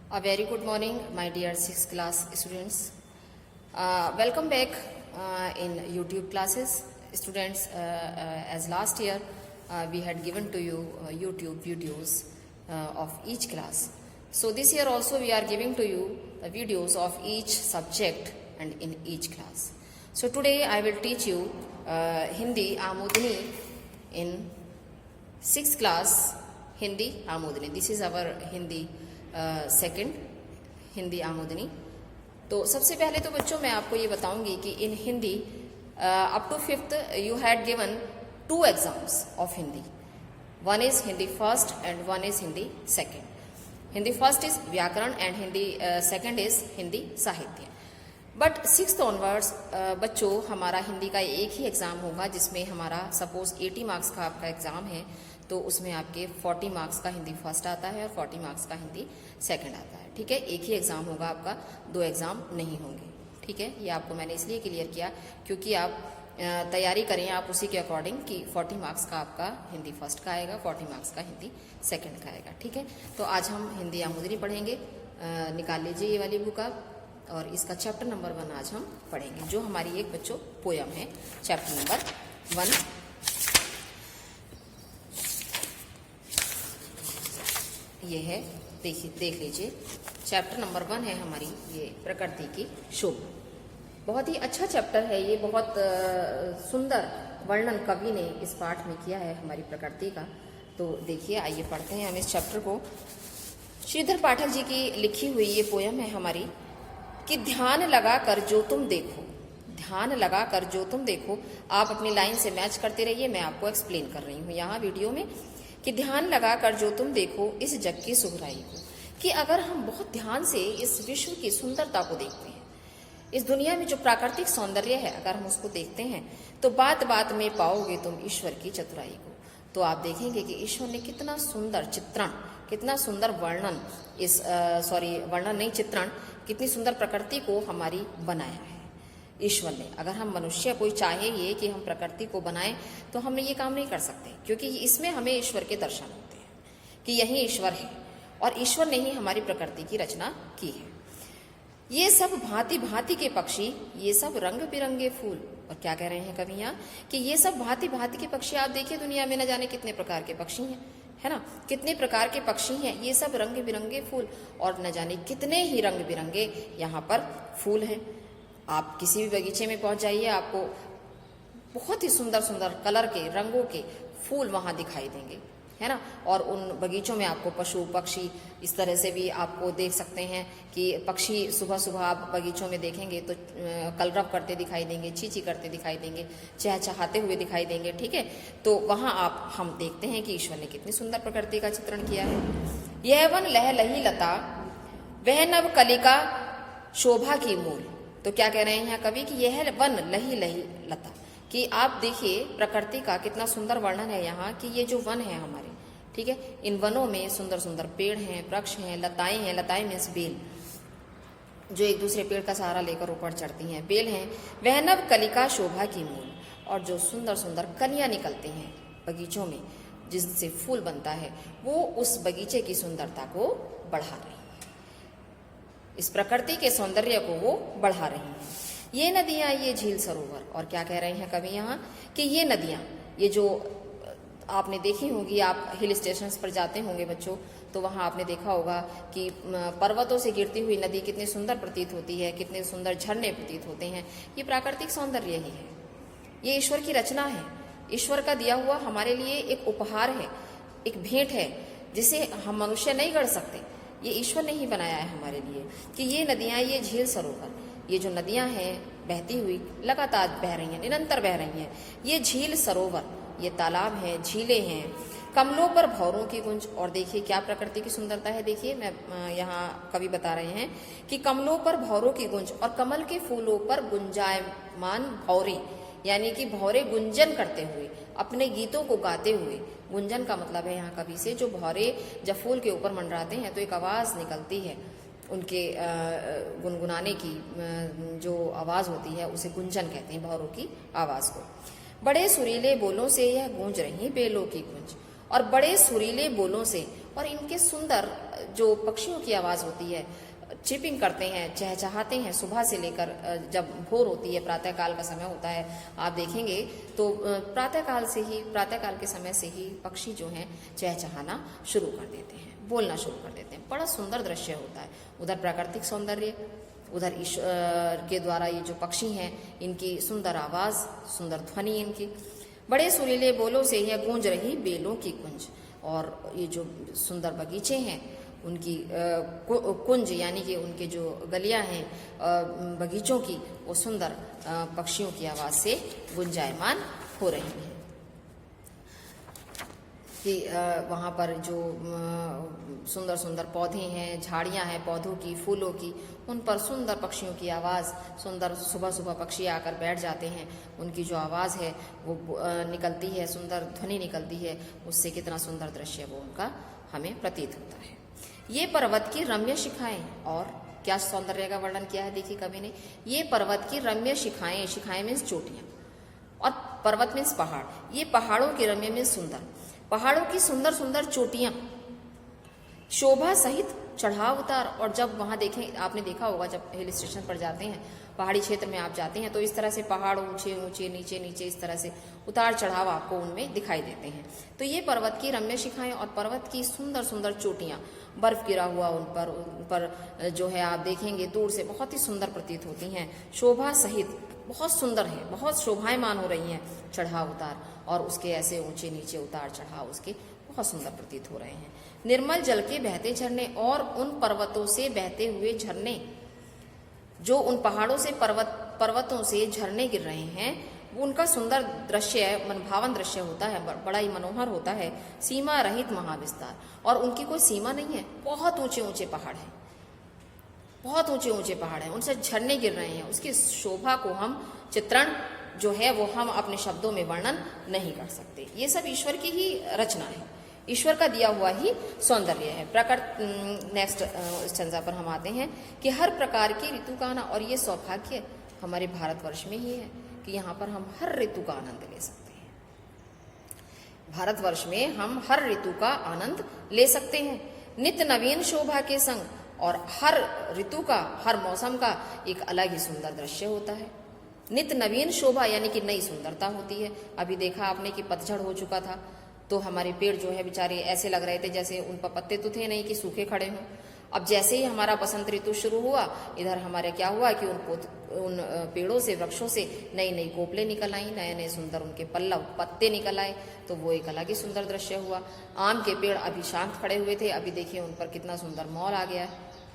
A very good morning, my dear 6th class students. Welcome back in YouTube classes. Students, as last year, we had given to you YouTube videos of each class. So this year also we are giving to you the videos of each subject and in each class. So today I will teach you Hindi Amudini in 6th class Hindi Amudini. This is our Hindi second Hindi आमोदनी। तो सबसे पहले तो बच्चों मैं आपको ये बताऊंगी कि in Hindi up to 5th you had given 2 exams of Hindi. One is Hindi first and one is Hindi second. Hindi first is व्याकरण and Hindi second is Hindi साहित्य। बट 6th ऑनवर्ड्स बच्चों हमारा हिंदी का एक ही एग्जाम होगा जिसमें हमारा सपोज 80 मार्क्स का आपका एग्जाम है, तो उसमें आपके 40 मार्क्स का हिंदी फर्स्ट आता है और 40 मार्क्स का हिंदी सेकंड आता है। ठीक है, एक ही एग्जाम होगा आपका, 2 एग्जाम नहीं होंगे। ठीक है, ये आपको मैंने इसलिए क्लियर किया क्योंकि आप तैयारी करें आप उसी के अकॉर्डिंग कि 40 मार्क्स का आपका हिंदी फर्स्ट का आएगा, 40 मार्क्स का हिंदी सेकंड का आएगा। ठीक है, तो आज हम हिंदी आमुदनी पढ़ेंगे। निकाल लीजिए ये वाली बुक आप, और इसका चैप्टर नंबर 1 आज हम पढ़ेंगे, जो हमारी एक बच्चों पोयम है, चैप्टर नंबर 1। ये है, देखिए देख लीजिए, चैप्टर नंबर 1 है हमारी ये प्रकृति की शोभा। बहुत ही अच्छा चैप्टर है ये, बहुत सुंदर वर्णन कवि ने इस पाठ में किया है हमारी प्रकृति का। तो देखिए, आइए पढ़ते हैं हम इस चैप्टर को। श्रीधर पाठक जी की लिखी हुई ये पोयम है हमारी कि ध्यान लगा कर जो तुम देखो, ध्यान लगा कर जो तुम देखो। आप अपनी लाइन से मैच करते रहिए, मैं आपको एक्सप्लेन कर रही हूँ यहाँ वीडियो में कि ध्यान लगा कर जो तुम देखो इस जग की सुगहराई को। कि अगर हम बहुत ध्यान से इस विश्व की सुंदरता को देखते हैं, इस दुनिया में जो प्राकृतिक सौंदर्य है, अगर हम उसको देखते हैं तो बात बात में पाओगे तुम ईश्वर की चतुराई को। तो आप देखेंगे कि ईश्वर ने कितना सुंदर चित्रण, कितना सुंदर वर्णन, वर्णन नहीं चित्रण, कितनी सुंदर प्रकृति को हमारी बनाया है ईश्वर ने। अगर हम मनुष्य कोई चाहे ये कि हम प्रकृति को बनाएं तो हम ये काम नहीं कर सकते, क्योंकि इसमें हमें ईश्वर के दर्शन होते हैं कि यही ईश्वर है और ईश्वर ने ही हमारी प्रकृति की रचना की है। ये सब भांति भांति के पक्षी, ये सब रंग बिरंगे फूल। और क्या कह रहे हैं कवि यहाँ कि ये सब भांति भांति के पक्षी। आप देखिए दुनिया में न जाने कितने प्रकार के पक्षी हैं, है ना, कितने प्रकार के पक्षी हैं। ये सब रंग बिरंगे फूल, और न जाने कितने ही रंग बिरंगे यहाँ पर फूल हैं। आप किसी भी बगीचे में पहुंच जाइए, आपको बहुत ही सुंदर सुंदर कलर के, रंगों के फूल वहां दिखाई देंगे, है ना। और उन बगीचों में आपको पशु पक्षी इस तरह से भी आपको देख सकते हैं कि पक्षी सुबह सुबह आप बगीचों में देखेंगे तो कलरव करते दिखाई देंगे, चींची करते दिखाई देंगे, चहचहाते हुए दिखाई देंगे। ठीक है, तो वहां हम देखते हैं कि ईश्वर ने कितनी सुंदर प्रकृति का चित्रण किया है। यह वन लह लही लता, वह नव कलिका शोभा की मूल। तो क्या कह रहे हैं यहाँ कवि कि यह वन लही लही लता, कि आप देखिए प्रकृति का कितना सुंदर वर्णन है यहाँ कि ये जो वन है हमारे, ठीक है, इन वनों में सुंदर सुंदर पेड़ हैं, वृक्ष हैं, लताएं हैं। लताएं मीन्स बेल, जो एक दूसरे पेड़ का सहारा लेकर ऊपर चढ़ती हैं, बेल हैं। वह नव कलिका शोभा की मूल, और जो सुंदर सुंदर कलियां निकलती हैं बगीचों में जिससे फूल बनता है, वो उस बगीचे की सुंदरता को बढ़ा रही है, इस प्रकृति के सौंदर्य को वो बढ़ा रही हैं। ये नदियां, ये झील सरोवर। और क्या कह रहे हैं कवि यहाँ कि ये नदियां, ये जो आपने देखी होगी, आप हिल स्टेशंस पर जाते होंगे बच्चों, तो वहां आपने देखा होगा कि पर्वतों से गिरती हुई नदी कितनी सुंदर प्रतीत होती है, कितने सुंदर झरने प्रतीत होते हैं। ये प्राकृतिक सौंदर्य ही है, ये ईश्वर की रचना है, ईश्वर का दिया हुआ हमारे लिए एक उपहार है, एक भेंट है, जिसे हम मनुष्य नहीं गढ़ सकते। ये ईश्वर ने ही बनाया है हमारे लिए कि ये नदियां, ये झील सरोवर, ये जो नदियां हैं बहती हुई लगातार बह रही हैं, निरंतर बह रही हैं। ये झील सरोवर, ये तालाब हैं, झीलें हैं, कमलों पर भौरों की गुंज। और देखिए क्या प्रकृति की सुंदरता है। देखिए मैं यहाँ कवि बता रहे हैं कि कमलों पर भौरों की गुंज, और कमल के फूलों पर गुंजायमान भौरे, यानी कि भौरे गुंजन करते हुए, अपने गीतों को गाते हुए। गुंजन का मतलब है यहाँ कवि से, जो भौरे जब फूल के ऊपर मंडराते हैं तो एक आवाज निकलती है, उनके गुनगुनाने की जो आवाज होती है उसे गुंजन कहते हैं, भौरों की आवाज को। बड़े सुरीले बोलों से यह गूंज रही बेलों की गूंज, और बड़े सुरीले बोलों से, और इनके सुंदर जो पक्षियों की आवाज़ होती है, चिपिंग करते हैं, चहचहाते हैं, सुबह से लेकर जब भोर होती है, प्रातःकाल का समय होता है, आप देखेंगे तो प्रातःकाल के समय से ही पक्षी जो हैं चहचहाना शुरू कर देते हैं, बोलना शुरू कर देते हैं। बड़ा सुंदर दृश्य होता है। उधर प्राकृतिक सौंदर्य, उधर ईश्वर के द्वारा ये जो पक्षी हैं इनकी सुंदर आवाज़, सुंदर ध्वनि इनकी, बड़े सुरीले बोलों से यह गूंज रही बेलों की कुंज। और ये जो सुंदर बगीचे हैं उनकी कुंज यानी कि उनके जो गलियां हैं बगीचों की, वो सुंदर पक्षियों की आवाज़ से गुंजायमान हो रही हैं। कि वहाँ पर जो सुंदर सुंदर पौधे हैं, झाड़ियाँ हैं पौधों की, फूलों की, उन पर सुंदर पक्षियों की आवाज़, सुंदर सुबह सुबह पक्षी आकर बैठ जाते हैं, उनकी जो आवाज़ है वो निकलती है, सुंदर ध्वनि निकलती है, उससे कितना सुंदर दृश्य वो उनका हमें प्रतीत होता है। ये पर्वत की रम्य शिखाएं, और क्या सौंदर्य का वर्णन किया है देखिए कवि ने। ये पर्वत की रम्य शिखाएं, शिखाएं मीन्स चोटियाँ, और पर्वत मीन्स पहाड़। ये पहाड़ों की रम्य मीन्स सुंदर, पहाड़ों की सुंदर सुंदर चोटियां, शोभा सहित चढ़ाव उतार। और जब वहां देखें, आपने देखा होगा जब हिल स्टेशन पर जाते हैं, पहाड़ी क्षेत्र में आप जाते हैं तो इस तरह से पहाड़ ऊंचे ऊंचे, नीचे नीचे, इस तरह से उतार चढ़ाव आपको उनमें दिखाई देते हैं। तो ये पर्वत की रम्य शिखाएं और पर्वत की सुंदर सुंदर चोटियां, बर्फ गिरा हुआ उन पर जो है आप देखेंगे दूर से बहुत ही सुंदर प्रतीत होती हैं, शोभा सहित बहुत सुंदर है, बहुत शोभायमान हो रही हैं, चढ़ाव उतार, और उसके ऐसे ऊंचे नीचे उतार चढ़ाव उसके बहुत सुंदर प्रतीत हो रहे हैं। निर्मल जल के बहते झरने, और उन पर्वतों से बहते हुए झरने, जो उन पहाड़ों से पर्वतों से झरने गिर रहे हैं, उनका सुंदर दृश्य, मनभावन दृश्य होता है, बड़ा ही मनोहर होता है। सीमा रहित महाविस्तार, और उनकी कोई सीमा नहीं है, बहुत ऊंचे ऊंचे पहाड़ हैं, बहुत ऊंचे ऊंचे पहाड़ हैं, उनसे झरने गिर रहे हैं। उसकी शोभा को हम चित्रण जो है वो हम अपने शब्दों में वर्णन नहीं कर सकते। ये सब ईश्वर की ही रचना है, ईश्वर का दिया हुआ ही सौंदर्य है। नेक्स्ट स्टेंजा पर हम आते हैं कि हर प्रकार की ऋतु का आना, और ये सौभाग्य हमारे भारतवर्ष में ही है कि यहाँ पर हम हर ऋतु का आनंद ले सकते हैं। भारतवर्ष में हम हर ऋतु का आनंद ले सकते हैं, नित्य नवीन शोभा के संग, और हर ऋतु का, हर मौसम का एक अलग ही सुंदर दृश्य होता है। नित्य नवीन शोभा यानी कि नई सुंदरता होती है। अभी देखा आपने कि पतझड़ हो चुका था, तो हमारे पेड़ जो है बेचारे ऐसे लग रहे थे जैसे उन पर पत्ते तो थे नहीं कि सूखे खड़े हों। अब जैसे ही हमारा बसंत ऋतु शुरू हुआ, इधर हमारे क्या हुआ कि उन पेड़ों से, वृक्षों से नई नई कोपलें निकल आई, नए नए सुंदर उनके पल्लव, पत्ते निकल आए, तो वो एक अलग ही सुंदर दृश्य हुआ। आम के पेड़ अभी शांत खड़े हुए थे, अभी देखिए उन पर कितना सुंदर मॉल आ गया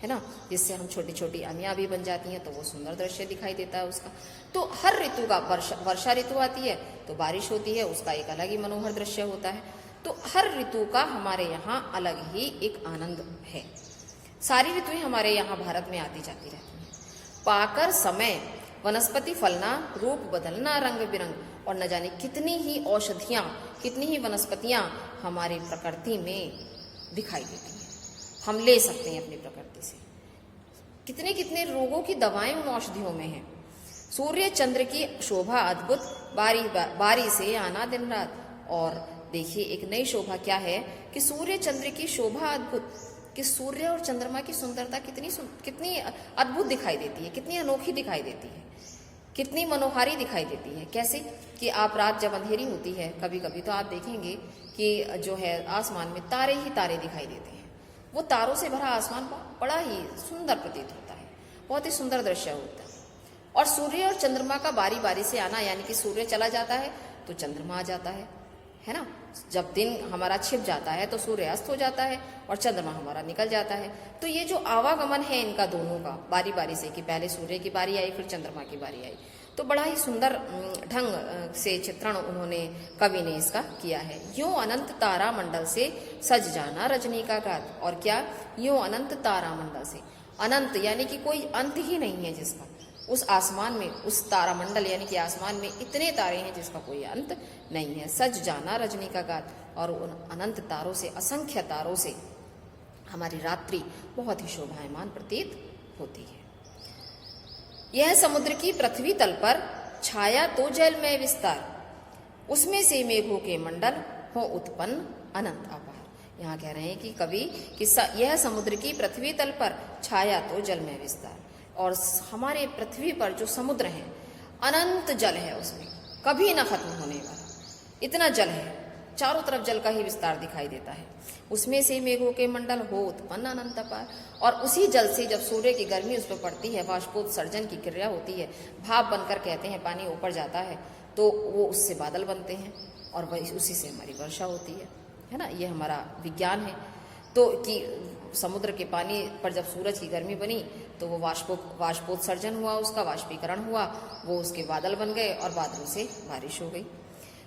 है ना, जिससे हम छोटी छोटी अमियाँ भी बन जाती हैं, तो वो सुंदर दृश्य दिखाई देता है उसका। तो हर ऋतु का, वर्षा ऋतु आती है तो बारिश होती है, उसका एक अलग ही मनोहर दृश्य होता है। तो हर ऋतु का हमारे यहाँ अलग ही एक आनंद है। सारी ऋतुएं हमारे यहाँ भारत में आती जाती रहती हैं। पाकर समय, वनस्पति फलना, रूप बदलना रंग बिरंग, और न जाने कितनी ही औषधियाँ, कितनी ही वनस्पतियाँ हमारी प्रकृति में दिखाई देती हैं, हम ले सकते हैं अपनी प्रकृति से। कितने कितने रोगों की दवाएं उन औषधियों में हैं। सूर्य चंद्र की शोभा अद्भुत, बारी से आना दिन रात। और देखिए एक नई शोभा क्या है कि सूर्य चंद्र की शोभा अद्भुत, कि सूर्य और चंद्रमा की सुंदरता कितनी अद्भुत दिखाई देती है, कितनी अनोखी दिखाई देती है, कितनी मनोहारी दिखाई देती है। कैसे कि आप रात जब अंधेरी होती है कभी कभी, तो आप देखेंगे कि जो है आसमान में तारे ही तारे दिखाई देते हैं। वो तारों से भरा आसमान बड़ा ही सुंदर प्रतीत होता है, बहुत ही सुंदर दृश्य होता है। और सूर्य और चंद्रमा का बारी बारी से आना, यानी कि सूर्य चला जाता है तो चंद्रमा आ जाता है ना। जब दिन हमारा छिप जाता है तो सूर्य अस्त हो जाता है और चंद्रमा हमारा निकल जाता है। तो ये जो आवागमन है इनका दोनों का बारी बारी से, कि पहले सूर्य की बारी आई फिर चंद्रमा की बारी आई, तो बड़ा ही सुंदर ढंग से चित्रण उन्होंने, कवि ने इसका किया है। यूं अनंत तारा मंडल से सज जाना रजनी का गात। और क्या, यूं अनंत तारा मंडल से, अनंत यानी कि कोई अंत ही नहीं है जिसका, उस आसमान में, उस तारामंडल यानी कि आसमान में इतने तारे हैं जिसका कोई अंत नहीं है। सज जाना रजनी का गात, और उन अनंत तारों से, असंख्य तारों से हमारी रात्रि बहुत ही शोभायमान प्रतीत होती है। यह समुद्र की पृथ्वी तल पर छाया तो जल में विस्तार, उसमें से मेघों के मंडल हो उत्पन्न अनंत अपार। यहाँ कह रहे हैं कि कवि कि यह समुद्र की पृथ्वी तल पर छाया तो जल में विस्तार, और हमारे पृथ्वी पर जो समुद्र है अनंत जल है, उसमें कभी ना खत्म होने वाला इतना जल है, चारों तरफ जल का ही विस्तार दिखाई देता है। उसमें से मेघों के मंडल हो उत्पन्न अनंत अपार, और उसी जल से जब सूर्य की गर्मी उस पर पड़ती है, बाष्पोत्सर्जन की क्रिया होती है, भाप बनकर कहते हैं पानी ऊपर जाता है, तो वो उससे बादल बनते हैं और वही उसी से हमारी वर्षा होती है ना। ये हमारा विज्ञान है। तो कि समुद्र के पानी पर जब सूरज की गर्मी बनी तो वो बाष्पोत्सर्जन हुआ, उसका वाष्पीकरण हुआ, वो उसके बादल बन गए और बादलों से बारिश हो गई।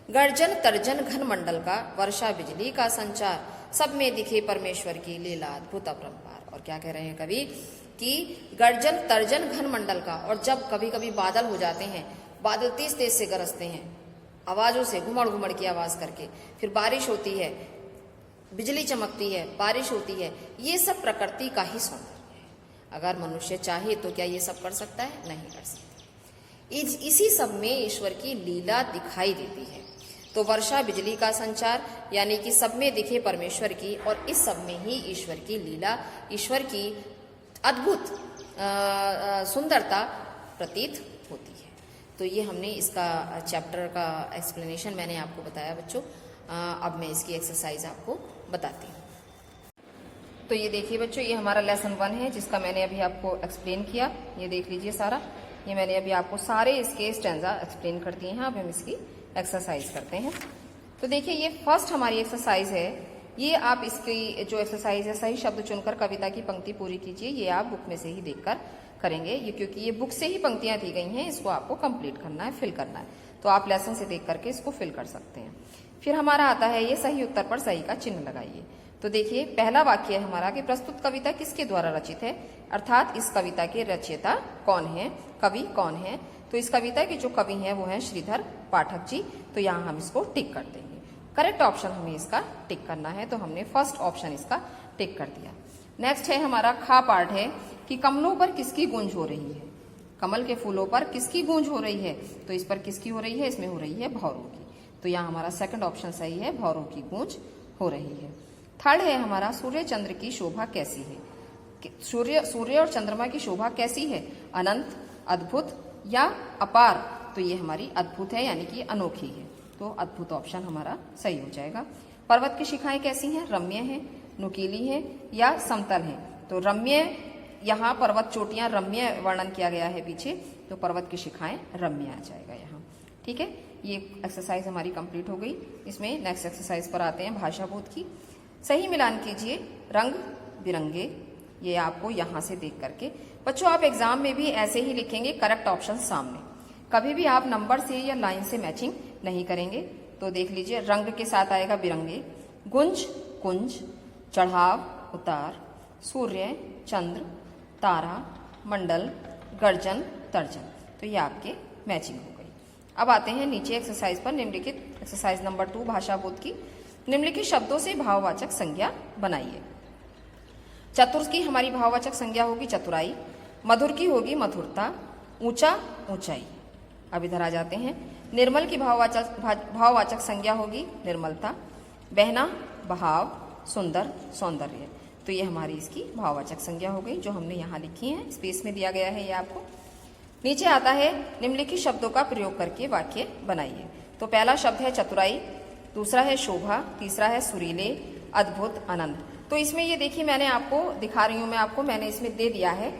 गर्जन तर्जन घन मंडल का वर्षा बिजली का संचार, सब में दिखे परमेश्वर की लीला अद्भुत अपरंपार। और क्या कह रहे हैं कवि कि गर्जन तर्जन घन मंडल का, और जब कभी कभी बादल हो जाते हैं, बादल तेज तेज से गरजते हैं आवाजों से, घुमड़ घुमड़ की आवाज करके, फिर बारिश होती है, बिजली चमकती है, बारिश होती है, ये सब प्रकृति का ही सौंदर्य है। अगर मनुष्य चाहे तो क्या ये सब कर सकता है? नहीं कर सकता। इसी सब में ईश्वर की लीला दिखाई देती है। तो वर्षा बिजली का संचार यानी कि सब में दिखे परमेश्वर की, और इस सब में ही ईश्वर की लीला, ईश्वर की अद्भुत सुंदरता प्रतीत होती है। तो ये हमने इसका चैप्टर का एक्सप्लेनेशन मैंने आपको बताया बच्चों। अब मैं इसकी एक्सरसाइज आपको बताती हूँ। तो ये देखिए बच्चों, ये हमारा लेसन 1 है जिसका मैंने अभी आपको एक्सप्लेन किया। ये देख लीजिए सारा, ये मैंने अभी आपको सारे इसके स्टैंजा एक्सप्लेन कर दिए हैं। अब हम इसकी एक्सरसाइज करते हैं। तो देखिए ये फर्स्ट हमारी एक्सरसाइज है। ये आप इसकी जो एक्सरसाइज है, सही शब्द चुनकर कविता की पंक्ति पूरी कीजिए। ये आप बुक में से ही देखकर करेंगे, ये क्योंकि ये बुक से ही पंक्तियां दी गई हैं, इसको आपको कंप्लीट करना है, फिल करना है। तो आप लेसन से देख करके इसको फिल कर सकते हैं। फिर हमारा आता है ये सही उत्तर पर सही का चिन्ह लगाइए। तो देखिए पहला वाक्य है हमारा कि प्रस्तुत कविता किसके द्वारा रचित है, अर्थात इस कविता के रचयिता कौन है, कवि कौन है। तो इस कविता के जो कवि हैं वो हैं श्रीधर पाठक जी। तो यहाँ हम इसको टिक कर देंगे। करेक्ट ऑप्शन हमें इसका टिक करना है, तो हमने फर्स्ट ऑप्शन इसका टिक कर दिया। नेक्स्ट है हमारा खा पार्ट है कि कमलों पर किसकी गूंज हो रही है, कमल के फूलों पर किसकी गूंज हो रही है। तो इस पर किसकी हो रही है, इसमें हो रही है भौरों की। तो यहाँ हमारा सेकंड ऑप्शन सही है, भौरों की गूंज हो रही है। थर्ड है हमारा सूर्य चंद्र की शोभा कैसी है, सूर्य और चंद्रमा की शोभा कैसी है, अनंत, अद्भुत या अपार। तो ये हमारी अद्भुत है यानी कि अनोखी है, तो अद्भुत ऑप्शन हमारा सही हो जाएगा। पर्वत की शिखाएं कैसी हैं, रम्य है, नुकीली है या समतल है। तो रम्य, यहाँ पर्वत चोटियां रम्य वर्णन किया गया है पीछे, तो पर्वत की शिखाएं रम्य आ जाएगा यहाँ। ठीक है, ये एक्सरसाइज हमारी कंप्लीट हो गई। इसमें नेक्स्ट एक्सरसाइज पर आते हैं भाषा बोध की। सही मिलान कीजिए रंग बिरंगे, ये आपको यहाँ से देख करके। बच्चों आप एग्जाम में भी ऐसे ही लिखेंगे, करेक्ट ऑप्शन सामने, कभी भी आप नंबर से या लाइन से मैचिंग नहीं करेंगे। तो देख लीजिए रंग के साथ आएगा बिरंगे, गुंज कुंज, चढ़ाव उतार, सूर्य चंद्र, तारा मंडल, गर्जन तर्जन। तो ये आपके मैचिंग हो गई। अब आते हैं नीचे एक्सरसाइज पर। निम्नलिखित एक्सरसाइज नंबर 2 भाषा बोध की। निम्नलिखित शब्दों से भाववाचक संज्ञा बनाइए। चतुर की हमारी भाववाचक संज्ञा होगी चतुराई, मधुर की होगी मधुरता, ऊंचा ऊंचाई। अब इधर आ जाते हैं। निर्मल की भाववाचक संज्ञा होगी निर्मलता, बहना बहाव, सुंदर सौंदर्य। तो ये हमारी इसकी भाववाचक संज्ञा हो गई जो हमने यहाँ लिखी है, स्पेस में दिया गया है ये आपको। नीचे आता है निम्नलिखित शब्दों का प्रयोग करके वाक्य बनाइए। तो पहला शब्द है चतुराई, दूसरा है शोभा, तीसरा है सुरीले, अद्भुत, अनंत। तो इसमें ये देखिए मैंने आपको दिखा रही हूँ, मैं आपको मैंने इसमें दे दिया है,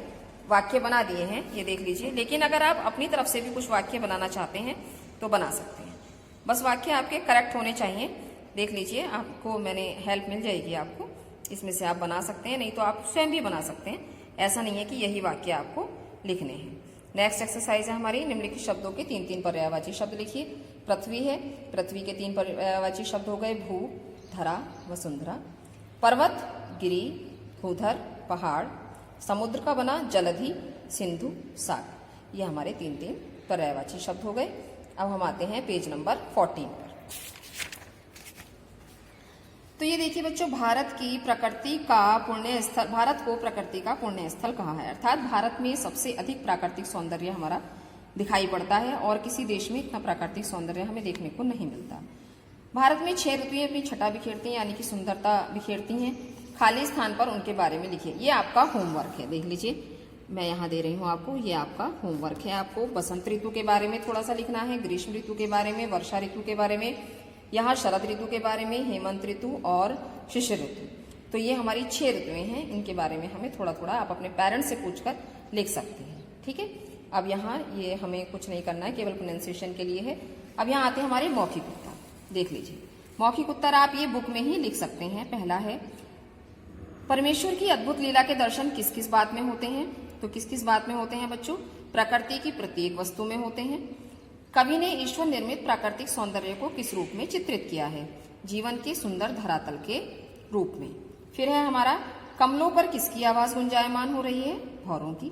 वाक्य बना दिए हैं, ये देख लीजिए। लेकिन अगर आप अपनी तरफ से भी कुछ वाक्य बनाना चाहते हैं तो बना सकते हैं, बस वाक्य आपके करेक्ट होने चाहिए। देख लीजिए आपको मैंने हेल्प मिल जाएगी आपको, इसमें से आप बना सकते हैं, नहीं तो आप स्वयं भी बना सकते हैं। ऐसा नहीं है कि यही वाक्य आपको लिखने हैं। नेक्स्ट एक्सरसाइज है हमारी, निम्नलिखित शब्दों के 3-3 पर्यायवाची शब्द लिखिए। पृथ्वी है, पृथ्वी के 3 पर्यायवाची शब्द हो गए भू, धरा, वसुंधरा। पर्वत, गिरी, भूधर, पहाड़। समुद्र का बना जलधि, सिंधु, सागर। ये हमारे 3-3 पर्यायवाची शब्द हो गए। अब हम आते हैं पेज नंबर 14 पर। तो ये देखिए बच्चों, भारत की प्रकृति का पुण्य स्थल, भारत को प्रकृति का पुण्य स्थल कहा है, अर्थात भारत में सबसे अधिक प्राकृतिक सौंदर्य हमारा दिखाई पड़ता है और किसी देश में इतना प्राकृतिक सौंदर्य हमें देखने को नहीं मिलता। भारत में 6 ऋतुएं अपनी छटा बिखेरती हैं, यानी कि सुंदरता बिखेरती हैं। खाली स्थान पर उनके बारे में लिखिए। ये आपका होमवर्क है, देख लीजिए, मैं यहाँ दे रही हूँ आपको, ये आपका होमवर्क है। आपको बसंत ऋतु के बारे में थोड़ा सा लिखना है, ग्रीष्म ऋतु के बारे में, वर्षा ऋतु के बारे में, यहाँ शरद ऋतु के बारे में, हेमंत ऋतु और शिशिर ऋतु। तो ये हमारी 6 ऋतुएं हैं, इनके बारे में हमें थोड़ा थोड़ा आप अपने पेरेंट्स से पूछकर लिख सकते हैं। ठीक है, अब यहाँ ये हमें कुछ नहीं करना है, केवल प्रोनाउंसिएशन के लिए है। अब यहाँ आते हैं हमारे मौखिक उत्तर, देख लीजिए। मौखिक उत्तर आप ये बुक में ही लिख सकते हैं। पहला है, परमेश्वर की अद्भुत लीला के दर्शन किस किस बात में होते हैं? तो किस किस बात में होते हैं बच्चों? प्रकृति की प्रत्येक वस्तु में होते हैं। कवि ने ईश्वर निर्मित प्राकृतिक सौंदर्य को किस रूप में चित्रित किया है? जीवन के सुंदर धरातल के रूप में। फिर है हमारा, कमलों पर किसकी आवाज गुंजायमान हो रही है? भौरों की।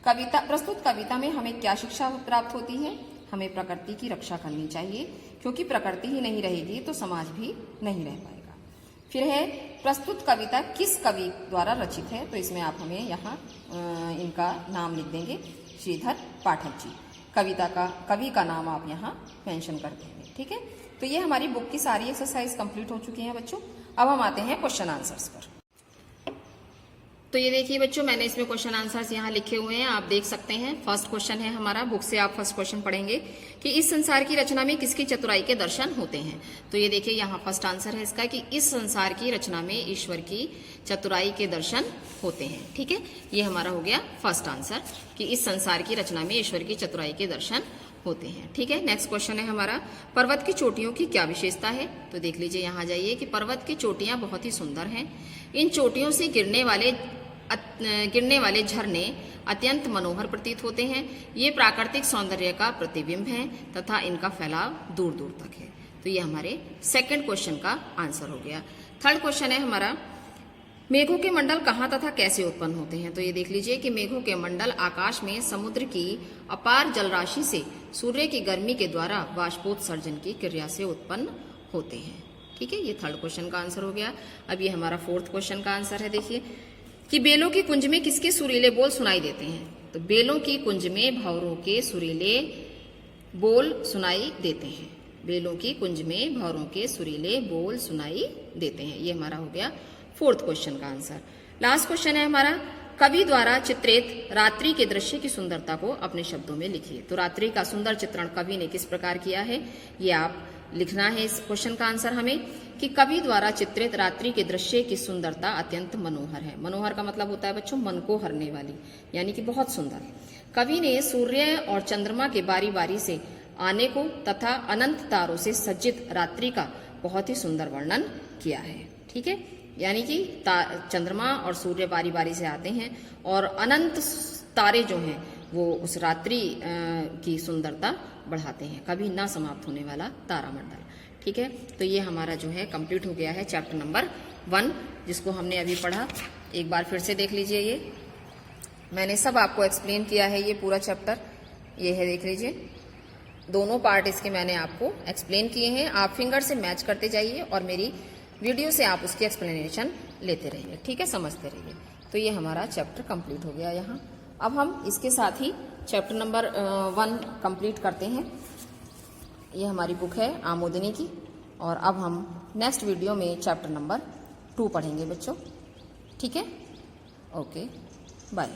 कविता, प्रस्तुत कविता में हमें क्या शिक्षा प्राप्त होती है? हमें प्रकृति की रक्षा करनी चाहिए, क्योंकि प्रकृति ही नहीं रहेगी तो समाज भी नहीं रह पाएगा। फिर है, प्रस्तुत कविता किस कवि द्वारा रचित है? तो इसमें आप हमें यहाँ इनका नाम लिख देंगे, श्रीधर पाठक जी। कवि का नाम आप यहाँ मेंशन कर देंगे। ठीक है, तो ये हमारी बुक की सारी एक्सरसाइज कंप्लीट हो चुकी है बच्चों। अब हम आते हैं क्वेश्चन आंसर्स पर। तो ये देखिए बच्चों, मैंने इसमें क्वेश्चन आंसर्स यहाँ लिखे हुए हैं, आप देख सकते हैं। फर्स्ट क्वेश्चन है हमारा, बुक से आप फर्स्ट क्वेश्चन पढ़ेंगे कि इस संसार की रचना में किसकी चतुराई के दर्शन होते हैं? तो ये देखिए, यहाँ फर्स्ट आंसर है इसका कि इस संसार की रचना में ईश्वर की चतुराई के दर्शन होते हैं। ठीक है, ये हमारा हो गया फर्स्ट आंसर कि इस संसार की रचना में ईश्वर की चतुराई के दर्शन होते हैं। ठीक है, नेक्स्ट क्वेश्चन है हमारा, पर्वत की चोटियों की क्या विशेषता है? तो देख लीजिए, यहाँ जाइए कि पर्वत की चोटियां बहुत ही सुंदर हैं। इन चोटियों से गिरने वाले झरने अत्यंत मनोहर प्रतीत होते हैं। ये प्राकृतिक सौंदर्य का प्रतिबिंब हैं तथा इनका फैलाव दूर दूर तक है। तो ये हमारे सेकंड क्वेश्चन का आंसर हो गया। थर्ड क्वेश्चन है हमारा, मेघों के मंडल कहाँ तथा कैसे उत्पन्न होते हैं? तो ये देख लीजिए कि मेघों के मंडल आकाश में समुद्र की अपार जलराशि से सूर्य की गर्मी के द्वारा वाष्पोत्सर्जन की क्रिया से उत्पन्न होते हैं। ठीक है, ये थर्ड क्वेश्चन का आंसर हो गया। अब ये हमारा फोर्थ क्वेश्चन का आंसर है, देखिए कि बेलों की कुंज में किसके सुरीले बोल सुनाई देते हैं? तो बेलों की कुंज में भंवरों के सुरीले बोल सुनाई देते हैं। बेलों की कुंज में भंवरों के सुरीले बोल सुनाई देते हैं। ये हमारा हो गया फोर्थ क्वेश्चन का आंसर। लास्ट क्वेश्चन है हमारा, कवि द्वारा चित्रित रात्रि के दृश्य की सुंदरता को अपने शब्दों में लिखिए। तो रात्रि का सुंदर चित्रण कवि ने किस प्रकार किया है, ये आप लिखना है। इस क्वेश्चन का आंसर हमें कि कवि द्वारा चित्रित रात्रि के दृश्य की सुंदरता अत्यंत मनोहर है। मनोहर का मतलब होता है बच्चों मन को हरने वाली, यानी कि बहुत सुंदर। कवि ने सूर्य और चंद्रमा के बारी बारी से आने को तथा अनंत तारों से सज्जित रात्रि का बहुत ही सुंदर वर्णन किया है। ठीक है, यानी कि चंद्रमा और सूर्य बारी बारी से आते हैं और अनंत तारे जो हैं वो उस रात्रि की सुंदरता बढ़ाते हैं, कभी ना समाप्त होने वाला तारामंडल। ठीक है, तो ये हमारा जो है कंप्लीट हो गया है चैप्टर नंबर 1, जिसको हमने अभी पढ़ा। एक बार फिर से देख लीजिए, ये मैंने सब आपको एक्सप्लेन किया है। ये पूरा चैप्टर ये है, देख लीजिए, दोनों पार्ट इसके मैंने आपको एक्सप्लेन किए हैं। आप फिंगर से मैच करते जाइए और मेरी वीडियो से आप उसकी एक्सप्लेनेशन लेते रहिए। ठीक है, समझते रहिए। तो ये हमारा चैप्टर कंप्लीट हो गया यहाँ। अब हम इसके साथ ही चैप्टर नंबर 1 कंप्लीट करते हैं। ये हमारी बुक है आमोदिनी की, और अब हम नेक्स्ट वीडियो में चैप्टर नंबर 2 पढ़ेंगे बच्चों। ठीक है, ओके, बाय।